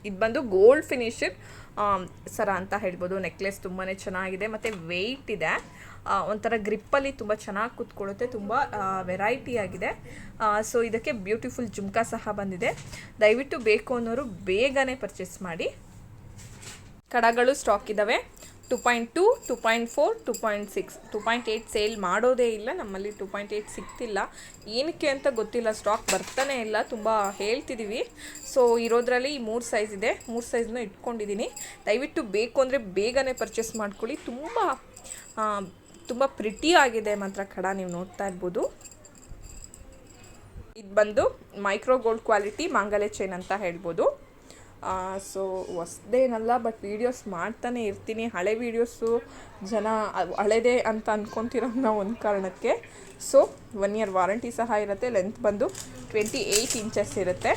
ಇದು ಬಂದು gold finished ಸರ ಅಂತ ಹೇಳ್ಬೋದು. ನೆಕ್ಲೆಸ್ ತುಂಬಾ ಚೆನ್ನಾಗಿದೆ ಮತ್ತು ವೆಯ್ಟ್ ಇದೆ. ಒಂಥರ ಗ್ರಿಪ್ಪಲ್ಲಿ ತುಂಬ ಚೆನ್ನಾಗಿ ಕೂತ್ಕೊಳ್ಳುತ್ತೆ. ತುಂಬ ವೆರೈಟಿ ಆಗಿದೆ. ಸೊ ಇದಕ್ಕೆ ಬ್ಯೂಟಿಫುಲ್ ಜುಮ್ಕಾ ಸಹ ಬಂದಿದೆ. ದಯವಿಟ್ಟು ಬೇಕು ಅನ್ನೋರು ಬೇಗನೆ ಪರ್ಚೇಸ್ ಮಾಡಿ. ಕಡಗಳು ಸ್ಟಾಕ್ ಇದ್ದಾವೆ. 2.2, 2.4, 2.6, 2.8 ಸೇಲ್ ಮಾಡೋದೇ ಇಲ್ಲ ನಮ್ಮಲ್ಲಿ. 2.8 ಸಿಗ್ತಿಲ್ಲ, ಏನಕ್ಕೆ ಅಂತ ಗೊತ್ತಿಲ್ಲ. ಸ್ಟಾಕ್ ಬರ್ತಾನೆ ಇಲ್ಲ. ತುಂಬ ಹೇಳ್ತಿದ್ದೀವಿ. ಸೊ ಇರೋದ್ರಲ್ಲಿ 3 ಸೈಜ್ ಇದೆ. 3 ಸೈಜ್ನ ಇಟ್ಕೊಂಡಿದ್ದೀನಿ. ದಯವಿಟ್ಟು ಬೇಕು ಅಂದರೆ ಬೇಗನೆ ಪರ್ಚೇಸ್ ಮಾಡ್ಕೊಳ್ಳಿ. ತುಂಬ ಪ್ರಿಟಿ ಆಗಿದೆ ಮಾತ್ರ ಕಡ, ನೀವು ನೋಡ್ತಾ ಇರ್ಬೋದು. ಇದು ಬಂದು ಮೈಕ್ರೋ ಗೋಲ್ಡ್ ಕ್ವಾಲಿಟಿ ಮಾಂಗಲ್ಯ ಚೈನ್ ಅಂತ ಹೇಳ್ಬೋದು. ಸೊ ಹೊಸ್ದೇನಲ್ಲ, ಬಟ್ ವೀಡಿಯೋಸ್ ಮಾಡ್ತಾನೆ ಇರ್ತೀನಿ. ಹಳೆ ವೀಡಿಯೋಸು ಜನ ಹಳೆದೇ ಅಂತ ಅಂದ್ಕೊತಿರೋದು ಒಂದು ಕಾರಣಕ್ಕೆ. ಸೊ 1 ಇಯರ್ ವಾರಂಟಿ ಸಹ ಇರುತ್ತೆ. ಲೆಂತ್ ಬಂದು 28 ಇಂಚಸ್ ಇರುತ್ತೆ.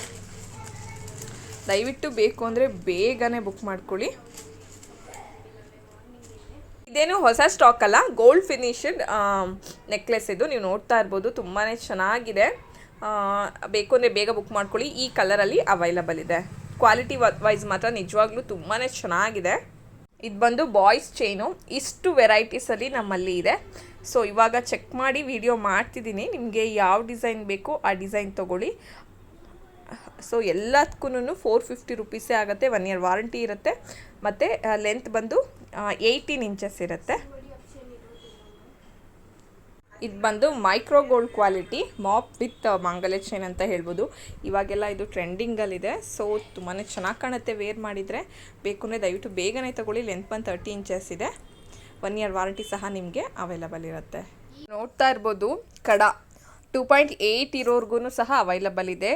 ದಯವಿಟ್ಟು ಬೇಕು ಅಂದರೆ ಬೇಗನೆ ಬುಕ್ ಮಾಡ್ಕೊಳ್ಳಿ. ಇದೇನು ಹೊಸ ಸ್ಟಾಕ್ ಅಲ್ಲ, ಗೋಲ್ಡ್ ಫಿನಿಶಡ್ ನೆಕ್ಲೆಸ್ ಇದು. ನೀವು ನೋಡ್ತಾ ಇರ್ಬೋದು, ತುಂಬಾ ಚೆನ್ನಾಗಿದೆ. ಬೇಕು ಅಂದರೆ ಬೇಗ ಬುಕ್ ಮಾಡ್ಕೊಳ್ಳಿ. ಈ ಕಲರಲ್ಲಿ ಅವೈಲಬಲ್ ಇದೆ. ಕ್ವಾಲಿಟಿ ವೈಸ್ ಮಾತ್ರ ನಿಜವಾಗ್ಲೂ ತುಂಬಾ ಚೆನ್ನಾಗಿದೆ. ಇದು ಬಂದು ಬಾಯ್ಸ್ ಚೈನು. ಇಷ್ಟು ವೆರೈಟೀಸಲ್ಲಿ ನಮ್ಮಲ್ಲಿ ಇದೆ. ಸೊ ಇವಾಗ ಚೆಕ್ ಮಾಡಿ ವಿಡಿಯೋ ಮಾಡ್ತಿದ್ದೀನಿ. ನಿಮಗೆ ಯಾವ ಡಿಸೈನ್ ಬೇಕೋ ಆ ಡಿಸೈನ್ ತೊಗೊಳ್ಳಿ. ಸೊ ಎಲ್ಲದಕ್ಕೂ 450 ರುಪೀಸೇ ಆಗುತ್ತೆ. 1 ಇಯರ್ ವಾರಂಟಿ ಇರುತ್ತೆ. ಮತ್ತು ಲೆಂತ್ ಬಂದು 18 ಇಂಚಸ್ ಇರುತ್ತೆ. ಇದು ಬಂದು micro gold quality mop with ಮಾಂಗಲ್ಯ ಚೈನ್ ಅಂತ ಹೇಳ್ಬೋದು. ಇವಾಗೆಲ್ಲ ಇದು ಟ್ರೆಂಡಿಂಗಲ್ಲಿದೆ. ಸೊ ತುಂಬಾ ಚೆನ್ನಾಗಿ ಕಾಣುತ್ತೆ ವೇರ್ ಮಾಡಿದರೆ. ಬೇಕು ಅಂದರೆ ದಯವಿಟ್ಟು ಬೇಗನೆ ತಗೊಳ್ಳಿ. ಲೆಂತ್ ಬಂದು 30 ಇಂಚಸ್ ಇದೆ. 1 ಇಯರ್ ವಾರಂಟಿ ಸಹ ನಿಮಗೆ ಅವೈಲಬಲ್ ಇರುತ್ತೆ. ನೋಡ್ತಾ ಇರ್ಬೋದು, ಕಡ 2.8 ಇರೋರ್ಗು ಸಹ ಅವೈಲಬಲ್ ಇದೆ.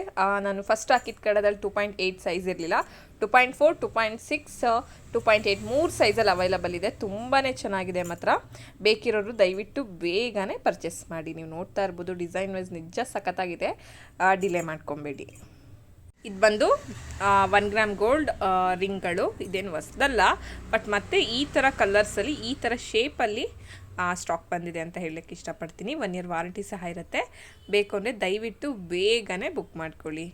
ನಾನು ಫಸ್ಟ್ ಹಾಕಿದ ಕಡದಲ್ಲಿ 2.8 ಸೈಜ್ ಇರಲಿಲ್ಲ. 2.4, 2.6, 2.8 3 ಸೈಜಲ್ಲಿ ಅವೈಲಬಲ್ ಇದೆ. ತುಂಬಾ ಚೆನ್ನಾಗಿದೆ ಮಾತ್ರ. ಬೇಕಿರೋರು ದಯವಿಟ್ಟು ಬೇಗನೆ ಪರ್ಚೇಸ್ ಮಾಡಿ. ನೀವು ನೋಡ್ತಾ ಇರ್ಬೋದು, ಡಿಸೈನ್ ವೈಸ್ ನಿಜ ಸಖತ್ತಾಗಿದೆ. ಡಿಲೇ ಮಾಡ್ಕೊಬೇಡಿ. ಇದು ಬಂದು 1 ಗ್ರಾಮ್ ಗೋಲ್ಡ್ ರಿಂಗ್ಗಳು. ಇದೇನು ಹೊಸದಲ್ಲ, ಬಟ್ ಮತ್ತೆ ಈ ಥರ ಕಲರ್ಸಲ್ಲಿ, ಈ ಥರ ಶೇಪಲ್ಲಿ ಸ್ಟಾಕ್ ಬಂದಿದೆ ಅಂತ ಹೇಳಲಿಕ್ಕೆ ಇಷ್ಟಪಡ್ತೀನಿ. 1 ಇಯರ್ ವಾರಂಟಿ ಸಹ ಇರುತ್ತೆ. ಬೇಕು ಅಂದರೆ ದಯವಿಟ್ಟು ಬೇಗನೆ ಬುಕ್ ಮಾಡ್ಕೊಳ್ಳಿ.